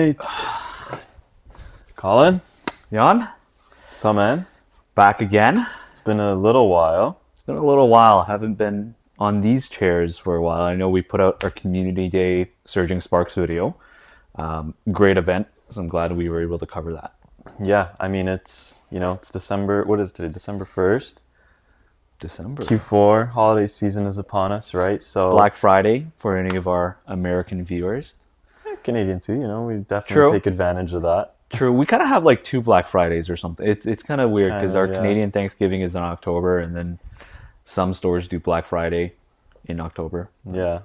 right. Colin, Jan, what's up, man? back again. It's been a little while. It's been a little while. Haven't been on these chairs for a while. I know we put out our Community Day Surging Sparks video. Great event, so I'm glad we were able to cover that. Yeah, I mean, it's December. What is it today? December 1st. December. Q4 holiday season is upon us, right? So, Black Friday for any of our American viewers. Canadian too, we definitely True. take advantage of that. True. We kind of have like two Black Fridays or something. It's kind of weird Kind because our of, yeah. Canadian Thanksgiving is in October, and then some stores do Black Friday in October. Yeah.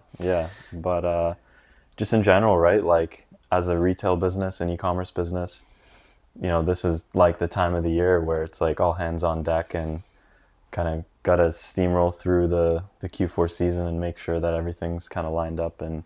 But just in general, right? Like, as a retail business and e-commerce business, this is like the time of the year where it's like all hands on deck and kind of got to steamroll through the Q4 season and make sure that everything's kind of lined up and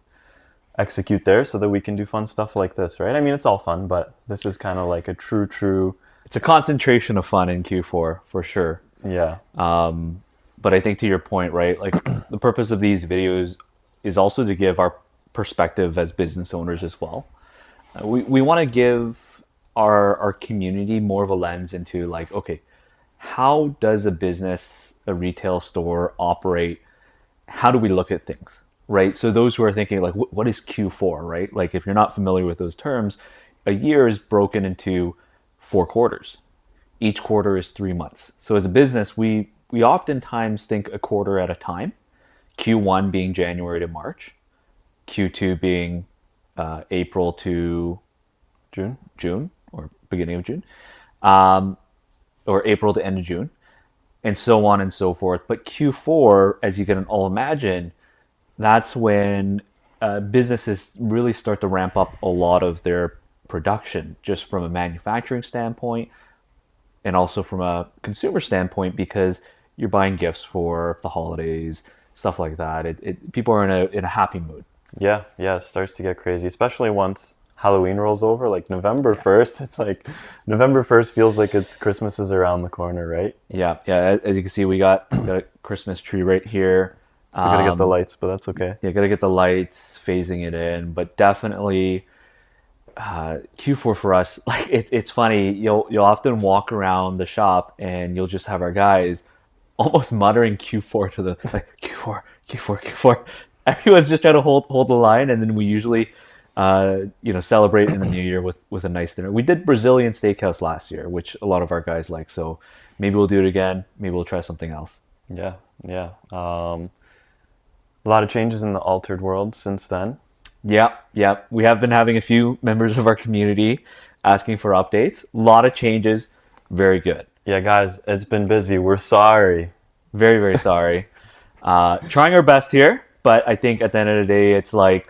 execute there so that we can do fun stuff like this, right? I mean, it's all fun, but this is kind of like a true, It's a concentration of fun in Q4 for sure. yeah, But I think to your point, right? Like the purpose of these videos is also to give our perspective as business owners as well. We want to give our community more of a lens into like, okay, how does a business, a retail store operate? How do we look at things, right? So those who are thinking like, what is Q4, right? Like if you're not familiar with those terms, a year is broken into 4 quarters. Each quarter is 3 months. So as a business, we oftentimes think a quarter at a time. Q1 being January to March, Q2 being April to June or beginning of June, or April to end of June, and so on and so forth. But Q4, as you can all imagine, that's when businesses really start to ramp up a lot of their production, just from a manufacturing standpoint and also from a consumer standpoint, because you're buying gifts for the holidays, stuff like that. People are in a happy mood. yeah, it starts to get crazy, especially once Halloween rolls over, like November 1st. It's like November 1st feels like it's Christmas is around the corner, right? Yeah. As you can see, we got a Christmas tree right here. Still gotta get the lights, but that's okay. Yeah, gotta get the lights, phasing it in, but definitely Q4 for us. Like it's funny. You'll often walk around the shop and you'll just have our guys almost muttering Q4 to the like Q4, Q4, Q4. Everyone's just trying to hold the line, and then we usually celebrate in the new year with a nice dinner. We did Brazilian steakhouse last year, which a lot of our guys like. So maybe we'll do it again. Maybe we'll try something else. Yeah. A lot of changes in the altered world since then. Yeah. We have been having a few members of our community asking for updates. A lot of changes. Very good. Yeah, guys, it's been busy. We're sorry. Very, very sorry. Trying our best here, but I think at the end of the day, it's like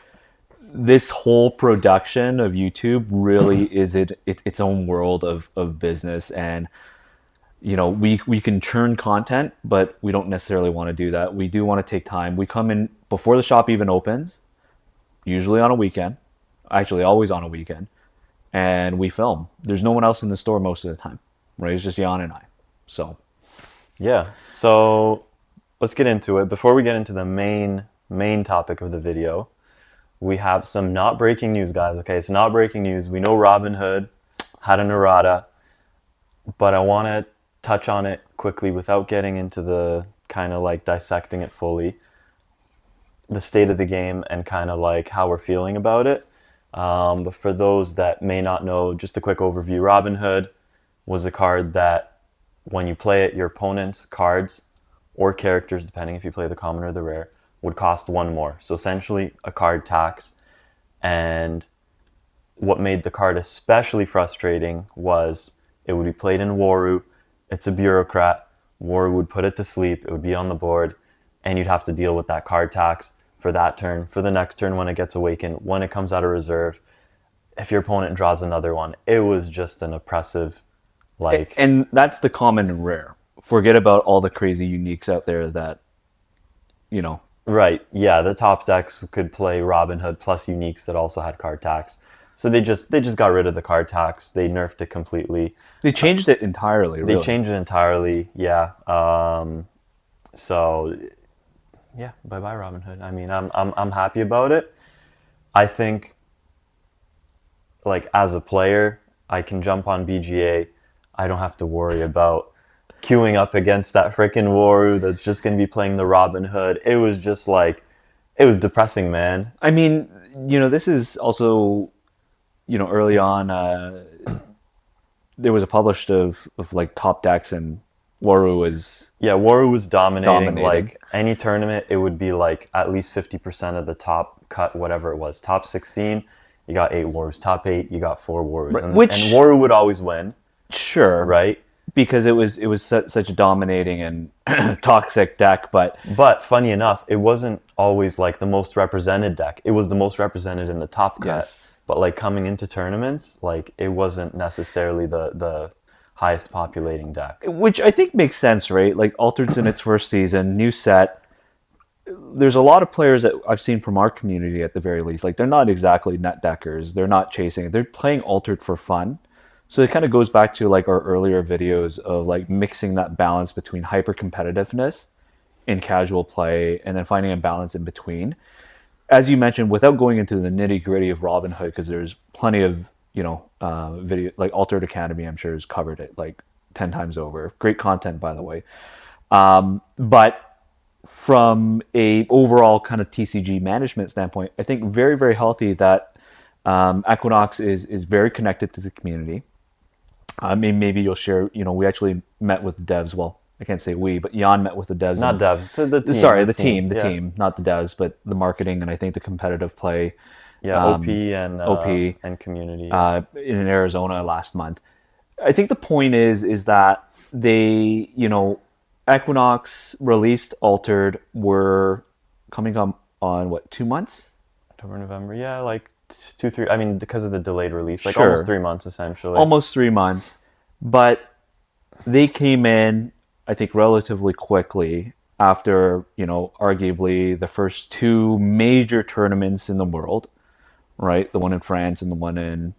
this whole production of YouTube really is its own world of business. And, we can churn content, but we don't necessarily want to do that. We do want to take time. We come in before the shop even opens, usually on a weekend, actually always on a weekend, and we film. There's no one else in the store most of the time, right? It's just Jan and I. So, Yeah. So let's get into it. Before we get into the main topic of the video, we have some not breaking news, guys. Okay, it's not breaking news. We know Robinhood had an errata, but I want to touch on it quickly without getting into the kind of like dissecting it fully, the state of the game and kind of like how we're feeling about it. But for those that may not know, just a quick overview. Robinhood was a card that when you play it, your opponent's cards or characters, depending if you play the common or the rare, would cost one more. So essentially a card tax. And what made the card especially frustrating was it would be played in Waru. It's a bureaucrat. Waru would put it to sleep. It would be on the board. And you'd have to deal with that card tax for that turn, for the next turn when it gets awakened, when it comes out of reserve. If your opponent draws another one, it was just an oppressive, like... and that's the common and rare. Forget about all the crazy uniques out there that, Right, yeah, the top decks could play Robinhood plus uniques that also had card tax. So they just got rid of the card tax. They nerfed it completely. They changed it entirely, really. They changed it entirely, yeah. So yeah, bye-bye Robinhood. I mean, I'm happy about it. I think like as a player, I can jump on BGA. I don't have to worry about queuing up against that freaking Waru that's just going to be playing the Robinhood. It was just like, it was depressing, man. I mean, this is also, early on, there was a published of like top decks, and Waru was Yeah, Waru was dominating. dominating. Like any tournament, it would be like at least 50% of the top cut, whatever it was. Top 16, you got 8 Warus. Top 8, you got 4 Warus. And Which, Waru would always win, sure, right? because it was such a dominating and toxic deck, but But funny enough, it wasn't always like the most represented deck. It was the most represented in the top cut. yes. But like coming into tournaments, like it wasn't necessarily the highest populating deck. Which I think makes sense, right? Like Altered's in its first season, new set. There's a lot of players that I've seen from our community at the very least. Like they're not exactly net deckers. They're not chasing it. They're playing Altered for fun. So it kind of goes back to like our earlier videos of like mixing that balance between hyper competitiveness and casual play, and then finding a balance in between. As you mentioned, without going into the nitty gritty of Robinhood, because there's plenty of video like Altered Academy. I'm sure has covered it like 10 times over. Great content, by the way. But from a overall kind of TCG management standpoint, I think very very healthy that Equinox is very connected to the community. I mean, maybe you'll share. We actually met with the devs. Well, I can't say we, but Jan met with the devs. Not And, devs, to the team. sorry, the team, Yeah. not the devs, but the marketing and I think the competitive play. Yeah, OP and OP and community. In Arizona last month. I think the point is that they, Equinox released Altered were coming up on what, 2 months? October, November. Yeah, like 2, 3. I mean, because of the delayed release, like Sure. almost 3 months essentially. Almost 3 months, but they came in, I think, relatively quickly after, arguably the first two major tournaments in the world, right? The one in France and the one in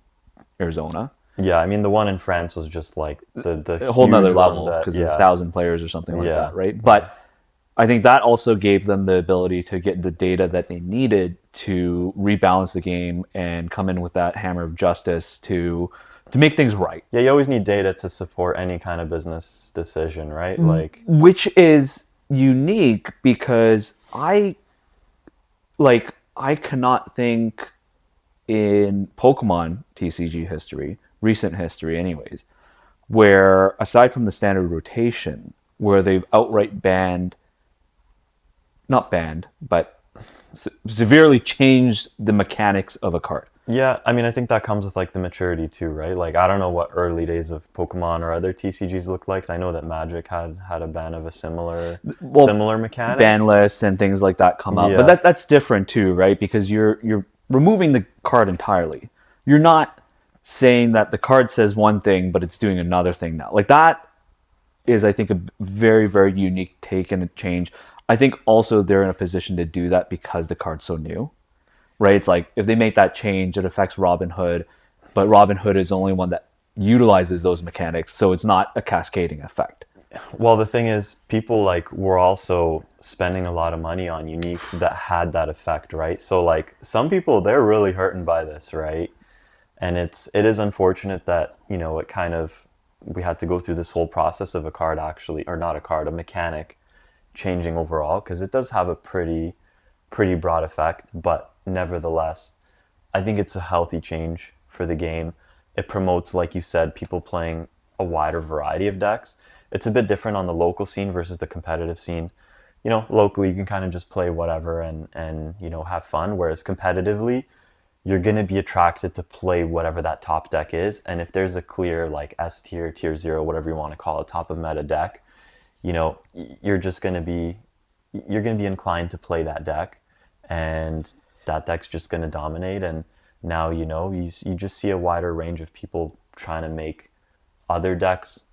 Arizona. Yeah, I mean the one in France was just like the A whole nother huge one level that because yeah. there's 1,000 players or something like Yeah. that, right? But I think that also gave them the ability to get the data that they needed to rebalance the game and come in with that hammer of justice to make things right. Yeah, you always need data to support any kind of business decision, right? Mm-hmm. Like Which is unique because I cannot think in Pokemon TCG history, recent history anyways, where aside from the standard rotation, where they've outright banned, not banned, but severely changed the mechanics of a card. yeah, I mean I think that comes with like the maturity too, right? Like I don't know what early days of Pokemon or other TCGs look like. I know that Magic had a ban of a similar mechanic. Ban lists and things like that come up, Yeah. but that's different too, right? Because you're removing the card entirely. You're not saying that the card says one thing, but it's doing another thing now. Like that is, I think, a very, very unique take and a change. I think also they're in a position to do that because the card's so new, right? It's like if they make that change, it affects Robinhood, but Robinhood is the only one that utilizes those mechanics, so it's not a cascading effect. Well, the thing is, people like were also spending a lot of money on uniques that had that effect, right? So like some people, they're really hurting by this, right? And it is unfortunate that, it kind of, we had to go through this whole process of a card actually, or not a card, a mechanic changing overall, because it does have a pretty broad effect, but nevertheless, I think it's a healthy change for the game. It promotes, like you said, people playing a wider variety of decks. It's a bit different on the local scene versus the competitive scene. Locally you can kind of just play whatever and have fun, whereas competitively you're going to be attracted to play whatever that top deck is. And if there's a clear like S tier, tier 0, whatever you want to call it, top of meta deck, you're going to be inclined to play that deck, and that deck's just going to dominate. And now, you just see a wider range of people trying to make other decks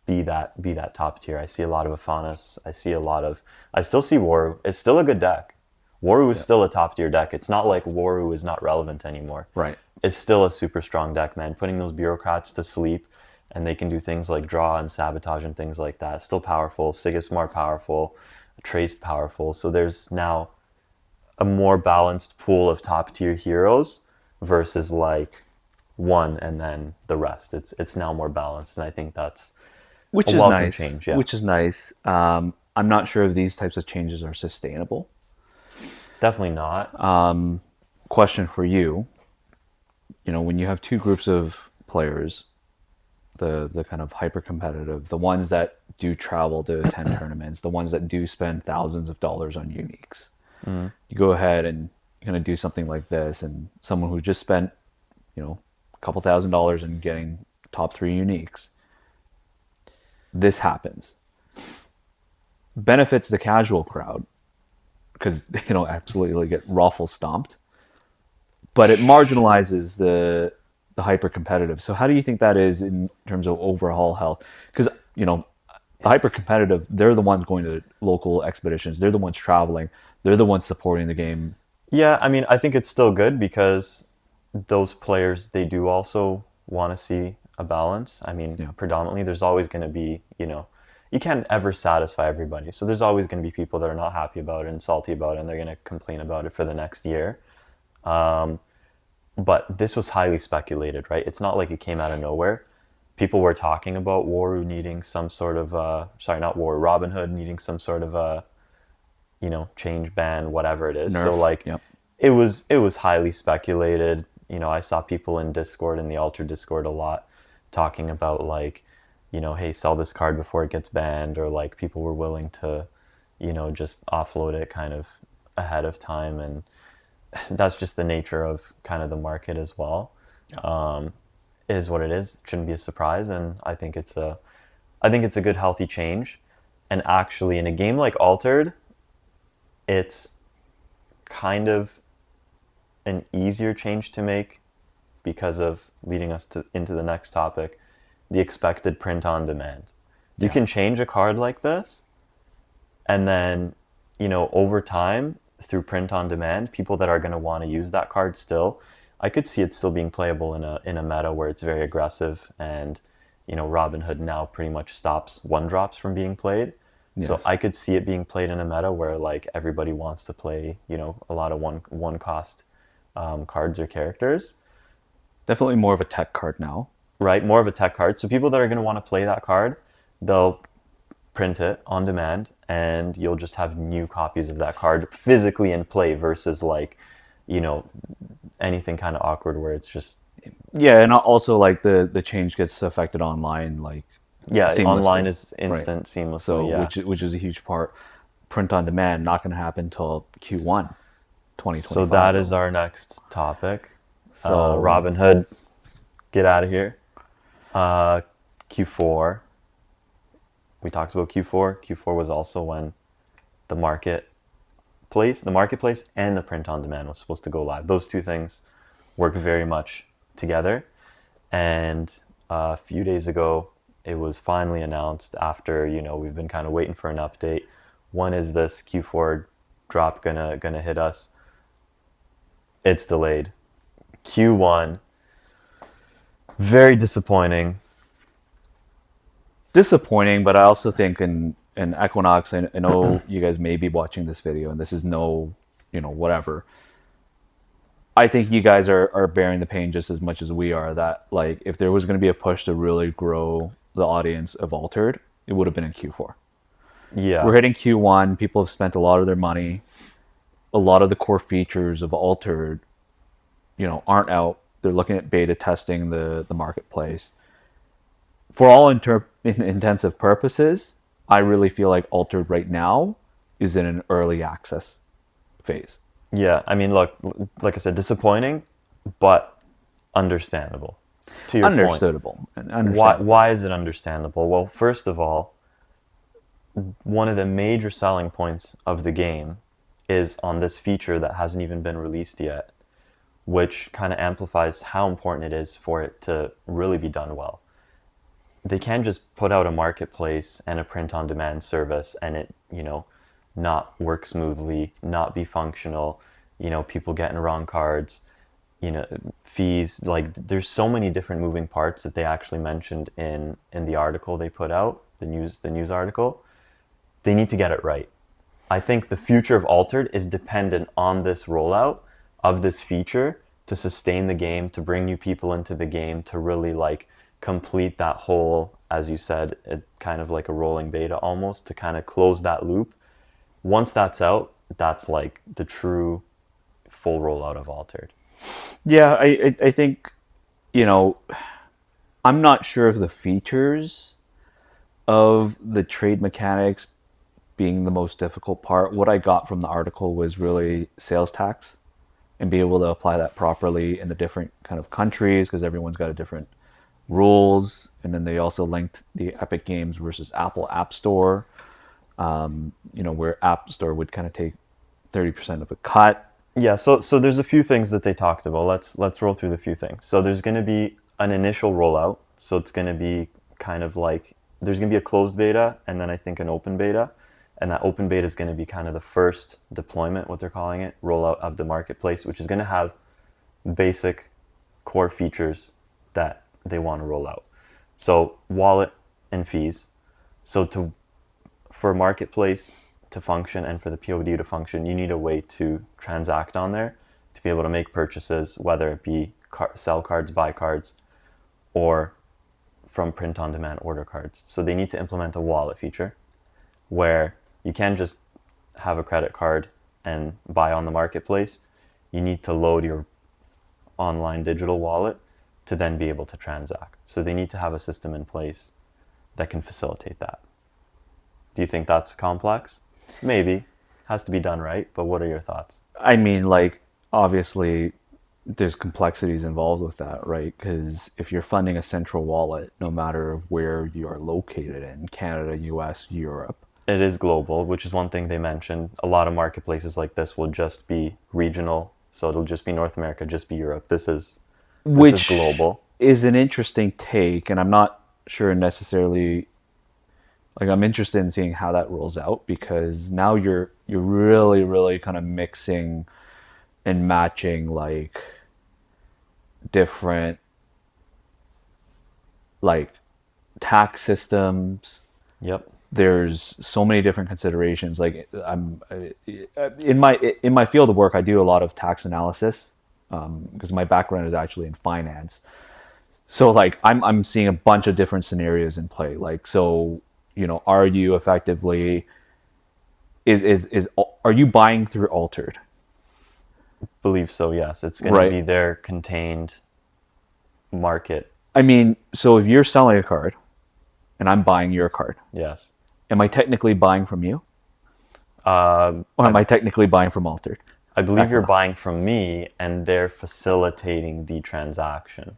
be that top tier. I see a lot of Afanas. I still see Waru. It's still a good deck. Waru is still a top tier deck. It's not like Waru is not relevant anymore. Right. It's still a super strong deck, man. Putting those bureaucrats to sleep, and they can do things like draw and sabotage and things like that. Still powerful. Sigismar powerful. Traced powerful. So there's now a more balanced pool of top tier heroes versus like one and then the rest. It's now more balanced, and I think that's a Which is welcome nice. change. Yeah, Which is nice. I'm not sure if these types of changes are sustainable. definitely not. Question for you: when you have two groups of players, the kind of hyper competitive, the ones that do travel to attend tournaments, the ones that do spend thousands of dollars on uniques. Mhm. You go ahead and kind of do something like this, and someone who just spent, a couple $1,000s in getting top three uniques, this happens. Benefits the casual crowd because absolutely get raffle stomped, but it marginalizes the hyper competitive. So how do you think that is in terms of overall health? Because the hyper competitive, they're the ones going to local expeditions. They're the ones traveling. They're the ones supporting the game. Yeah, I mean, I think it's still good because those players, they do also want to see a balance. I mean, Yeah. predominantly, there's always going to be, you can't ever satisfy everybody. So there's always going to be people that are not happy about it and salty about it, and they're going to complain about it for the next year. But this was highly speculated, right? It's not like it came out of nowhere. People were talking about Waru needing some sort of, sorry, not Waru, Robinhood needing some sort of change ban, whatever it is. So Nerf. like Yep. it was highly speculated. I saw people in Discord, in the Alter Discord, a lot talking about like, hey, sell this card before it gets banned, or like people were willing to, just offload it kind of ahead of time, and that's just the nature of kind of the market as well. It is what it is. It shouldn't be a surprise, and I think it's a good healthy change. And actually, in a game like Altered, it's kind of an easier change to make because of leading us into the next topic, the expected print on demand. You Yeah. can change a card like this, and then, over time, through print on demand, people that are going to want to use that card still, I could see it still being playable in a meta where it's very aggressive, and, Robinhood now pretty much stops one drops from being played. So Yes. I could see it being played in a meta where like everybody wants to play, a lot of one cost cards or characters, Definitely more of a tech card now. right? More of a tech card. So people that are going to want to play that card, they'll print it on demand, and you'll just have new copies of that card physically in play versus like, you know, anything kind of awkward where it's just, Yeah, and also like the change gets affected online like yeah, online seamlessly, is right? instant seamlessly. So Yeah. which is a huge part. Print on demand not going to happen until Q1 So 2025 that is though. our next topic. So Robinhood, get out of here. Uh, Q4. We talked about Q4. Q4 was also when the marketplace and the print on demand was supposed to go live. Those two things work very much together. And a few days ago, it was finally announced after, we've been kind of waiting for an update. When is this Q4 drop gonna hit us? It's delayed. Q1. Very disappointing. disappointing, but I also think in Equinox, I know you guys may be watching this video, and this is no, whatever. I think you guys are bearing the pain just as much as we are. That like if there was going to be a push to really grow the audience of Altered, it would have been in Q4. We're Yeah. hitting Q1. People have spent a lot of their money. A lot of the core features of Altered, aren't out. They're looking at beta testing the marketplace. For all intensive purposes, I really feel like Altered right now is in an early access phase. Yeah. I mean, look, like I said, disappointing, but understandable. To your point. Understandable and Why understandable. why is it understandable? Well, first of all, one of the major selling points of the game is on this feature that hasn't even been released yet, which kind of amplifies how important it is for it to really be done well. They can't just put out a marketplace and a print on demand service and it, not work smoothly, not be functional, people getting wrong cards, fees. Like there's so many different moving parts that they actually mentioned in the article they put out, the news article. They need to get it right. I think the future of Altered is dependent on this rollout of this feature to sustain the game, to bring new people into the game, to really like complete that whole, as you said, it kind of like a rolling beta almost, to kind of close that loop. Once that's out, that's like the true full rollout of Altered. Yeah, I think, you know, I'm not sure of the features of the trade mechanics being the most difficult part. What I got from the article was really sales tax and be able to apply that properly in the different kind of countries because everyone's got a different rules. And then they also linked the Epic Games versus Apple App Store, where App Store would kind of take 30% of a cut. Yeah, so there's a few things that they talked about. Let's roll through the few things. So there's going to be an initial rollout. So it's going to be kind of like there's going to be a closed beta and then I think an open beta. And that open beta is going to be kind of the first deployment, what they're calling it, rollout of the marketplace, which is going to have basic core features that they want to roll out. So wallet and fees. So for marketplace to function and for the POD to function, you need a way to transact on there to be able to make purchases, whether it be sell cards, buy cards, or from print on demand order cards. So they need to implement a wallet feature where you can't just have a credit card and buy on the marketplace. You need to load your online digital wallet to then be able to transact. So they need to have a system in place that can facilitate that. Do you think that's complex? Maybe. Has to be done right, but what are your thoughts? I mean, like, obviously, there's complexities involved with that, right? Because if you're funding a central wallet, no matter where you are located in Canada, US, Europe, it is global, which is one thing they mentioned. A lot of marketplaces like this will just be regional, so it'll just be North America, just be Europe. This is global. Is an interesting take, and I'm not sure necessarily. Like, I'm interested in seeing how that rolls out because now you're really kind of mixing and matching like different like tax systems. Yep. There's so many different considerations. Like I'm in my field of work, I do a lot of tax analysis because my background is actually in finance. So like I'm seeing a bunch of different scenarios in play. Like so, are you effectively are you buying through Altered? Believe so, yes. It's going to be their contained market. I mean, so if you're selling a card and I'm buying your card, yes. Am I technically buying from you? Or am I technically buying from Altered? I believe you're buying from me and they're facilitating the transaction.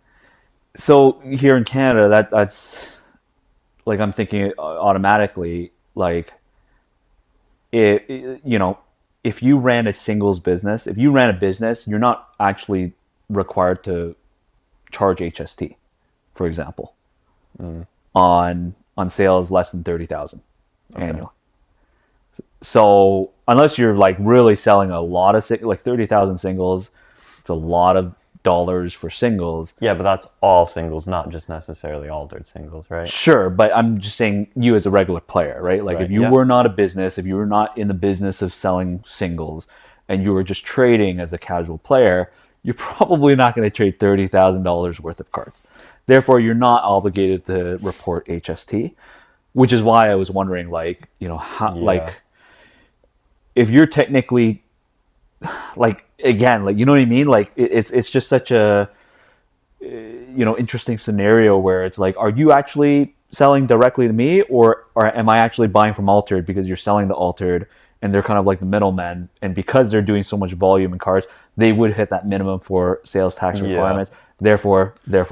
So here in Canada, that's like I'm thinking automatically, like if you ran a singles business, if you ran a business, you're not actually required to charge HST, for example, on sales less than 30,000 annually. So unless you're like really selling a lot of like 30,000 singles, it's a lot of dollars for singles. Yeah, but that's all singles, not just necessarily Altered singles, right? Sure, but I'm just saying you as a regular player, right? Like if you were not a business, if you were not in the business of selling singles and you were just trading as a casual player, you're probably not going to trade $30,000 worth of cards. Therefore, you're not obligated to report HST, which is why I was wondering, like, how, like, if you're technically, like, again, like, you know what I mean? Like, it's just such a, interesting scenario where it's like, are you actually selling directly to me, or am I actually buying from Altered because you're selling the Altered and they're kind of like the middlemen, and because they're doing so much volume in cards, they would hit that minimum for sales tax requirements. Therefore. Yeah,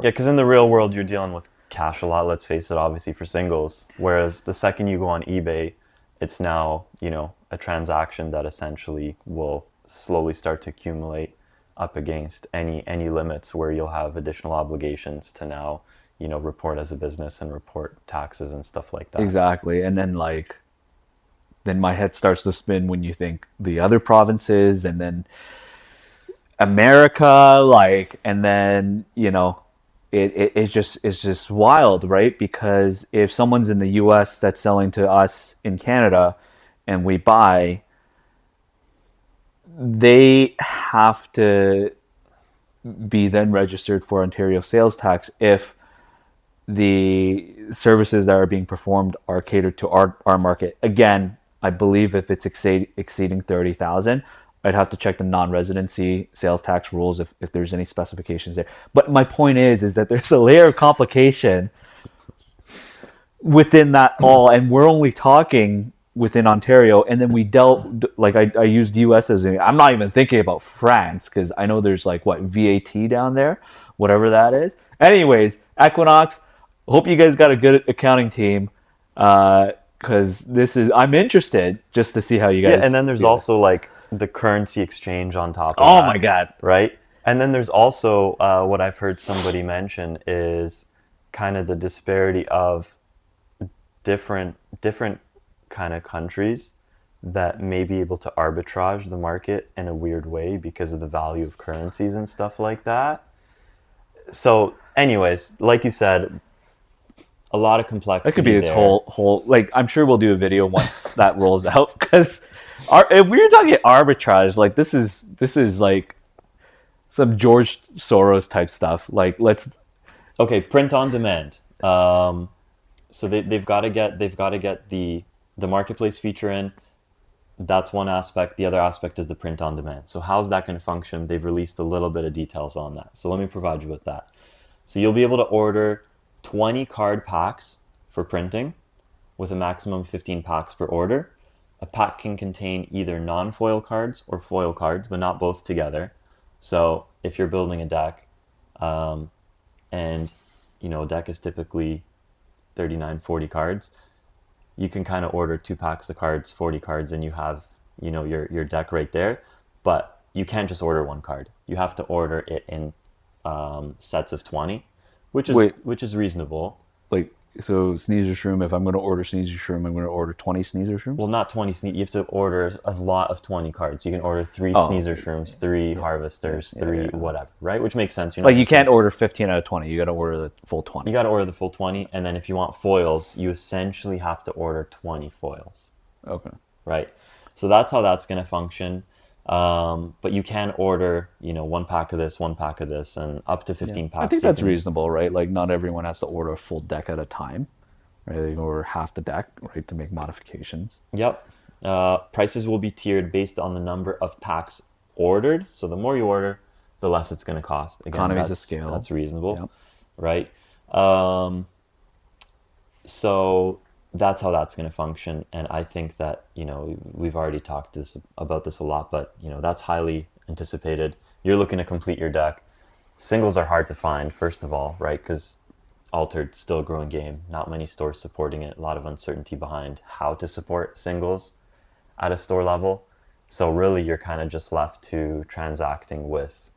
because in the real world, you're dealing with cash a lot, let's face it, obviously, for singles. Whereas the second you go on eBay, it's now, a transaction that essentially will slowly start to accumulate up against any limits where you'll have additional obligations to now, report as a business and report taxes and stuff like that. Exactly. And then then my head starts to spin when you think the other provinces and then America, and then, it's just wild, right? Because if someone's in the US that's selling to us in Canada and we buy, they have to be then registered for Ontario sales tax if the services that are being performed are catered to our market. Again, I believe if it's exceeding 30,000, I'd have to check the non-residency sales tax rules if there's any specifications there. But my point is that there's a layer of complication within that all, and we're only talking within Ontario, and then we dealt like I used US as I'm not even thinking about France because I know there's like what VAT down there, whatever that is. Anyways, Equinox. Hope you guys got a good accounting team, because this is I'm interested just to see how you Yeah, guys. and then there's do this. also like the currency exchange on top of Oh my that, god. right? And then there's also what I've heard somebody mention is kind of the disparity of different kind of countries that may be able to arbitrage the market in a weird way because of the value of currencies and stuff like that. So, anyways, like you said, a lot of That could complexity be its there. whole like I'm sure we'll do a video once that rolls out because if we're talking arbitrage, like this is like some George Soros type stuff. Like let's Okay, print on demand. So they've got to get the marketplace feature in. That's one aspect. The other aspect is the print on demand. So how's that going to function? They've released a little bit of details on that. So let me provide you with that. So you'll be able to order 20 card packs for printing with a maximum of 15 packs per order. A pack can contain either non-foil cards or foil cards, but not both together. So if you're building a deck, and a deck is typically 39, 40 cards, you can kind of order 2 packs of cards, 40 cards, and you have, your deck right there. But you can't just order one card. You have to order it in sets of 20, which is wait. which is reasonable. Like so sneezer shroom. If I'm going to order sneezer shroom, I'm going to order 20 sneezer shrooms. Well, not 20 you have to order a lot of 20 cards. You can order 3 Oh, sneezer okay. shrooms, 3 harvesters, Yeah, 3 yeah. whatever, right? Which makes sense. You're not Like you just gonna can't order 15 out of 20. You got to order the full you 20. got to order the full 20, and then if you want foils, you essentially have to order 20 foils, Okay. right? So that's how that's going to function. But you can order, 1 pack of this, 1 pack of this, and up to Yeah. 15 I packs think you that's can. reasonable, right? Like not everyone has to order a full deck at a time. Right? They can order half the deck, right, to make modifications. Yep. Prices will be tiered based on the number of packs ordered. So the more you order, the less it's going to cost. Again, Economies of that's scale. reasonable, Yep. right? Um, so that's how that's going to function, and I think that we've already talked about this a lot, but that's highly anticipated. You're looking to complete your deck. Singles are hard to find, first of all, right? Because Altered still a growing game, not many stores supporting it, a lot of uncertainty behind how to support singles at a store level. So really you're kind of just left to transacting with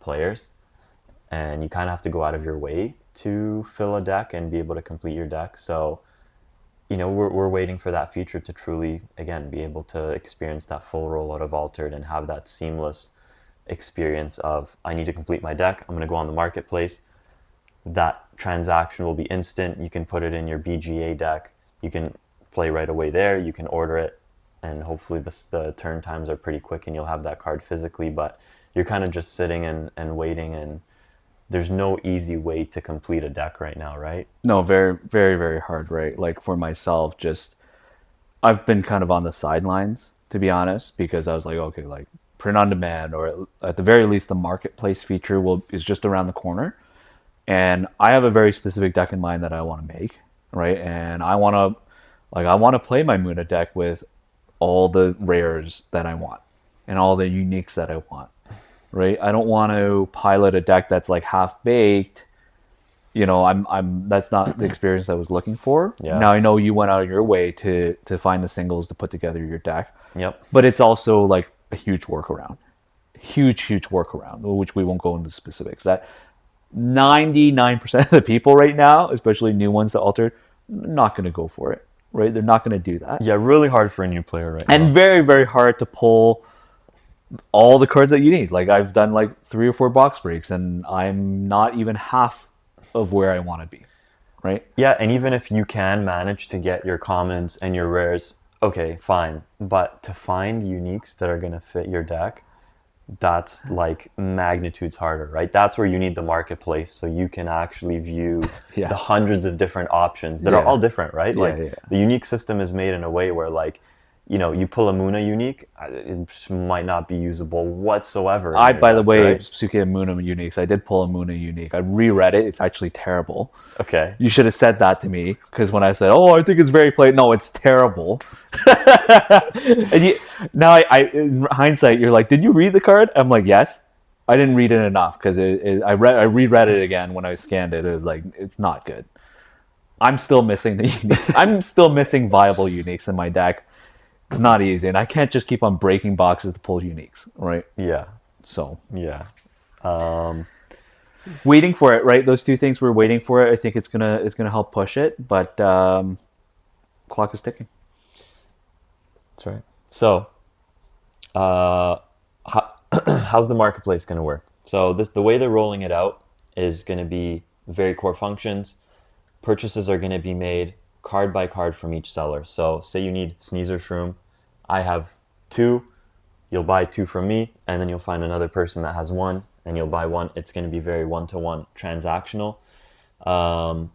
players, and you kind of have to go out of your way to fill a deck and be able to complete your deck. So we're waiting for that feature to truly, again, be able to experience that full rollout of Altered and have that seamless experience of, I need to complete my deck, I'm going to go on the marketplace. That transaction will be instant. You can put it in your BGA deck. You can play right away there. You can order it, and hopefully the turn times are pretty quick and you'll have that card physically. But you're kind of just sitting and waiting, and there's no easy way to complete a deck right now, right? No, very, very, very hard, right? Like for myself, just I've been kind of on the sidelines, to be honest, because I was like, okay, like print on demand, or at the very least, the marketplace feature will is just around the corner. And I have a very specific deck in mind that I want to make, right? And I want to play my Muna deck with all the rares that I want and all the uniques that I want, right? I don't want to pilot a deck that's like half baked. I'm that's not the experience I was looking for. Yeah. Now I know you went out of your way to find the singles to put together your deck, Yep. but it's also like a huge workaround, huge workaround, which we won't go into specifics. That 99% of the people right now, especially new ones that altered, not going to go for it, right? They're not going to do that. Yeah, really hard for a new player right And now. very, very hard to pull all the cards that you need. Like I've done like 3 or 4 box breaks and I'm not even half of where I want to be, right? Yeah, and even if you can manage to get your commons and your rares, okay, fine. But to find uniques that are going to fit your deck, that's like magnitudes harder, right? That's where you need the marketplace so you can actually view Yeah. the hundreds of different options that are Yeah. all different, right? Yeah. Like Yeah. the unique system is made in a way where like, you pull a Muna unique, it might not be usable whatsoever in I, your by the deck, way, right? speaking of Muna uniques, I did pull a Muna unique. I reread it. It's actually terrible. Okay. You should have said that to me because when I said, "Oh, I think it's very play," no, it's terrible. And now, in hindsight, you're like, "Did you read the card?" I'm like, "Yes." I didn't read it enough because I reread it again when I scanned it. It was like it's not good. I'm still missing the uniques. I'm still missing viable uniques in my deck. It's not easy, and I can't just keep on breaking boxes to pull uniques, right? Yeah. So Yeah. Um, waiting for it, right? Those two things we're waiting for it. I think it's gonna help push it, but clock is ticking. that's right. So, how, how's the marketplace going to work? So the way they're rolling it out is going to be very core functions. Purchases are going to be made card by card from each seller. So say you need Sneezer Shroom, I have two. You'll buy two from me, and then you'll find another person that has one, and you'll buy one. It's going to be very one-to-one transactional. Um,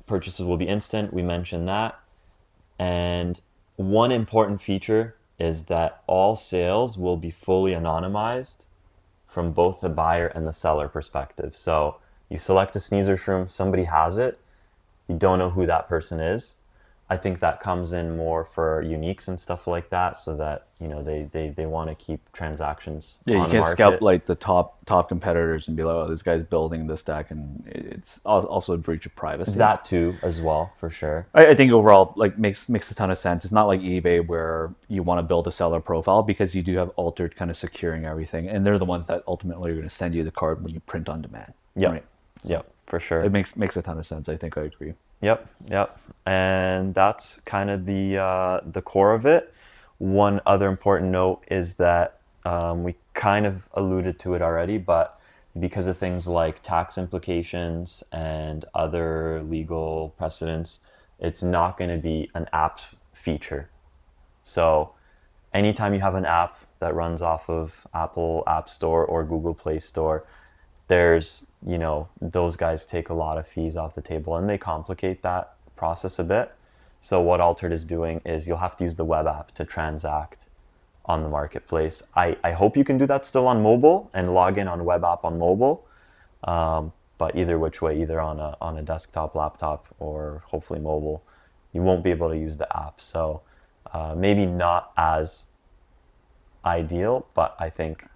Purchases will be instant. We mentioned that. And one important feature is that all sales will be fully anonymized from both the buyer and the seller perspective. So you select a Sneezer Shroom, somebody has it, you don't know who that person is. I think that comes in more for uniques and stuff like that, so that they want to keep transactions Yeah, you on can't scout market. like the top competitors and be like, oh, this guy's building this deck, and it's also a breach of privacy. That too, as well, for sure. I think overall, like makes a ton of sense. It's not like eBay where you want to build a seller profile because you do have Altered kind of securing everything, and they're the ones that ultimately are going to send you the card when you print on demand. Yep, Right. So yep, for sure. it makes a ton of sense. I think I agree. Yep, yep. And that's kind of the core of it. One other important note is that we kind of alluded to it already, but because of things like tax implications and other legal precedents, it's not going to be an app feature. So anytime you have an app that runs off of Apple App Store or Google Play Store, those guys take a lot of fees off the table and they complicate that process a bit. So what Altered is doing is you'll have to use the web app to transact on the marketplace. I hope you can do that still on mobile and log in on web app on mobile. But either which way, either on a desktop, laptop, or hopefully mobile, you won't be able to use the app. So maybe not as ideal, but I think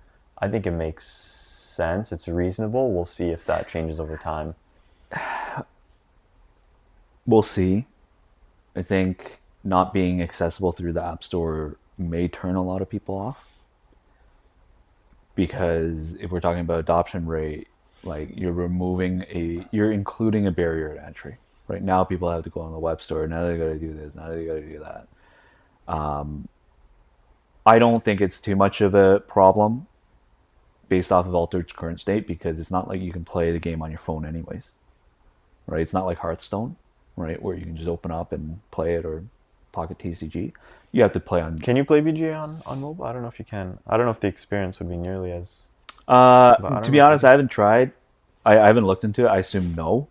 it makes sense. It's reasonable. We'll see if that changes over time. We'll see. I think not being accessible through the App Store may turn a lot of people off because if we're talking about adoption rate, like you're including a barrier to entry. Right now, people have to go on the web store. Now they got to do this. Now they got to do that. I don't think it's too much of a problem based off of Altered's current state because it's not like you can play the game on your phone anyways, right? It's not like Hearthstone, right, where you can just open up and play it or Pocket TCG. You have to play on. Can you play BGA on mobile? I don't know if you can. I don't know if the experience would be nearly as. But I To don't be know if you honest, I can. haven't tried. I haven't looked into it. I assume no,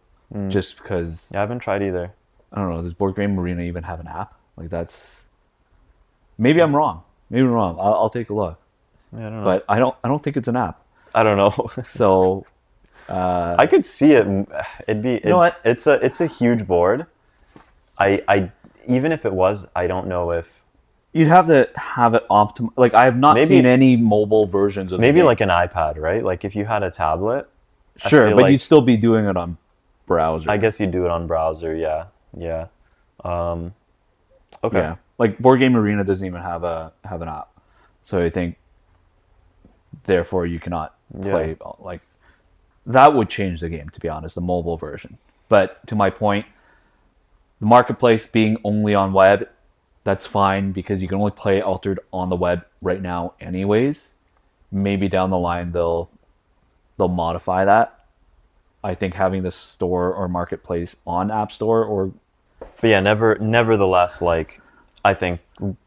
just because Yeah, I haven't tried either. I don't know. Does Board Game Arena even have an app? Like that's maybe I'm wrong. Maybe I'm wrong. I'll take a look, Yeah, I don't know. but I don't think it's an app. I don't know. So I could see it. It'd be. you know what? It's a huge board. I even if it was, I don't know if You'd have to have it optimal. Like I have not seen maybe any mobile versions of the maybe game. like an iPad, right? Like if you had a tablet, I Sure, feel but you'd like still be doing it on browser. I guess you do it on browser. Yeah, yeah. Okay. Yeah, like Board Game Arena doesn't even have an app, so I think therefore you cannot Yeah. play like that would change the game. To be honest, the mobile version. But to my point, the marketplace being only on web, that's fine because you can only play Altered on the web right now, anyways. Maybe down the line they'll modify that. I think having the store or marketplace on App Store or But yeah, nevertheless, like I think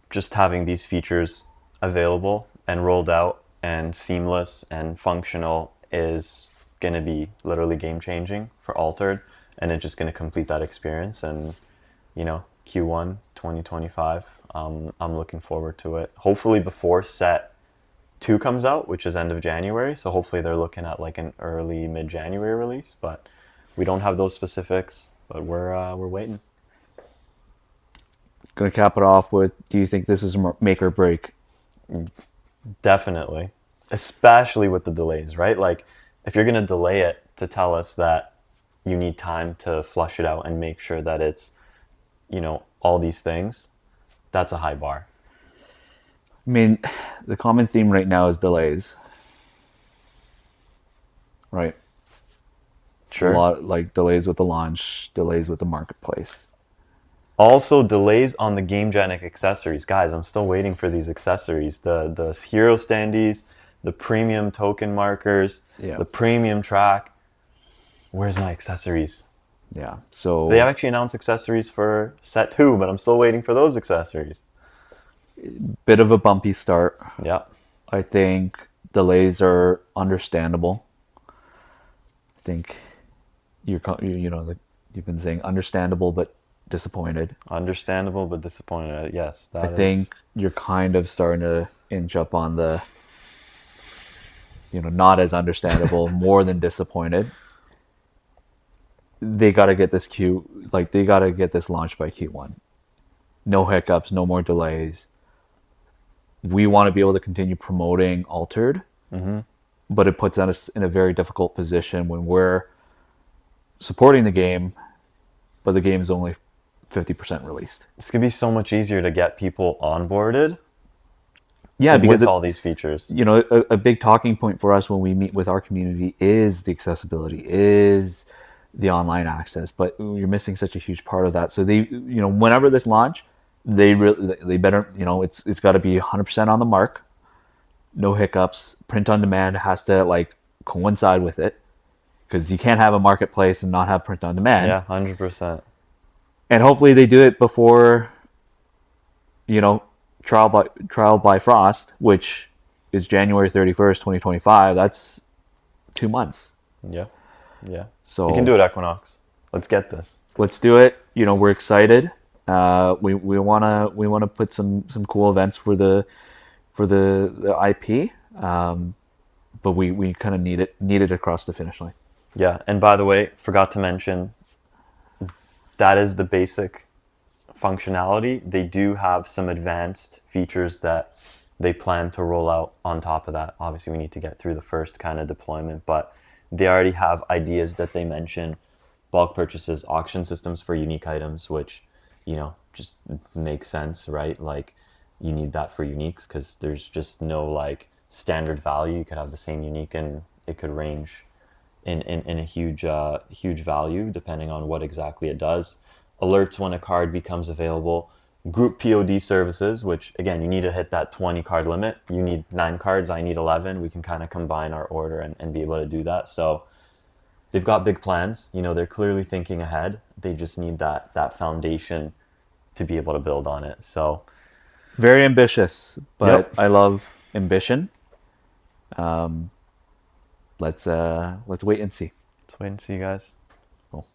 just having these features available and rolled out and seamless and functional is going to be literally game changing for Altered, and it's just going to complete that experience. And Q1 2025, I'm looking forward to it. Hopefully before set 2 comes out, which is end of January. So hopefully they're looking at like an early mid-January release, but we don't have those specifics. But we're waiting. Going to cap it off with, do you think this is make or break? Definitely, especially with the delays, right? Like if you're gonna delay it to tell us that you need time to flush it out and make sure that it's, all these things, that's a high bar. I mean, the common theme right now is delays, right? A Sure. lot like delays with the launch, delays with the marketplace. Also, delays on the GameGenic accessories. Guys, I'm still waiting for these accessories. The hero standees, the premium token markers, Yeah. the premium track. Where's my accessories? Yeah. They have So actually announced accessories for set 2, but I'm still waiting for those accessories. bit of a bumpy start. Yeah. I think delays are understandable. I think you've been saying understandable but disappointed. Understandable but disappointed. Yes, I that is. think you're kind of starting to inch up on the not as understandable, more than disappointed. They got to get this they got to get this launched by Q1. No hiccups, no more delays. We want to be able to continue promoting Altered, but it puts us in a very difficult position when we're supporting the game, but the game is only 50% released. It's gonna be so much easier to get people onboarded Yeah, because with all these features. a big talking point for us when we meet with our community is the accessibility, is the online access, but you're missing such a huge part of that. So whenever this launch, they better, it's got to be 100% on the mark, no hiccups. Print on demand has to like coincide with it, because you can't have a marketplace and not have print on demand. Yeah, 100%. And hopefully they do it before, you know, trial by frost, which is January 31st, 2025. That's 2 months. Yeah, yeah. You can So do it, Equinox. Let's get this. let's do it. We're excited. We wanna put some cool events for the IP, but we kind of need it across the finish line. Yeah, and by the way, forgot to mention that is the basic functionality. They do have some advanced features that they plan to roll out on top of that. Obviously, we need to get through the first kind of deployment, but they already have ideas that they mention: bulk purchases, auction systems for unique items, which, just makes sense, right? Like, you need that for uniques because there's just no like standard value. You could have the same unique and it could range in a huge value depending on what exactly it does. Alerts when a card becomes available. Group POD services, which again, you need to hit that 20 card limit. You need 9 cards, I need 11. We can kind of combine our order and be able to do that. So they've got big plans. They're clearly thinking ahead. They just need that foundation to be able to build on it. So Very ambitious, but yep. I love ambition. Let's wait and see. Let's wait and see, guys. Cool.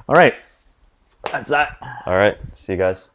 All right, that's that. All right. See you guys.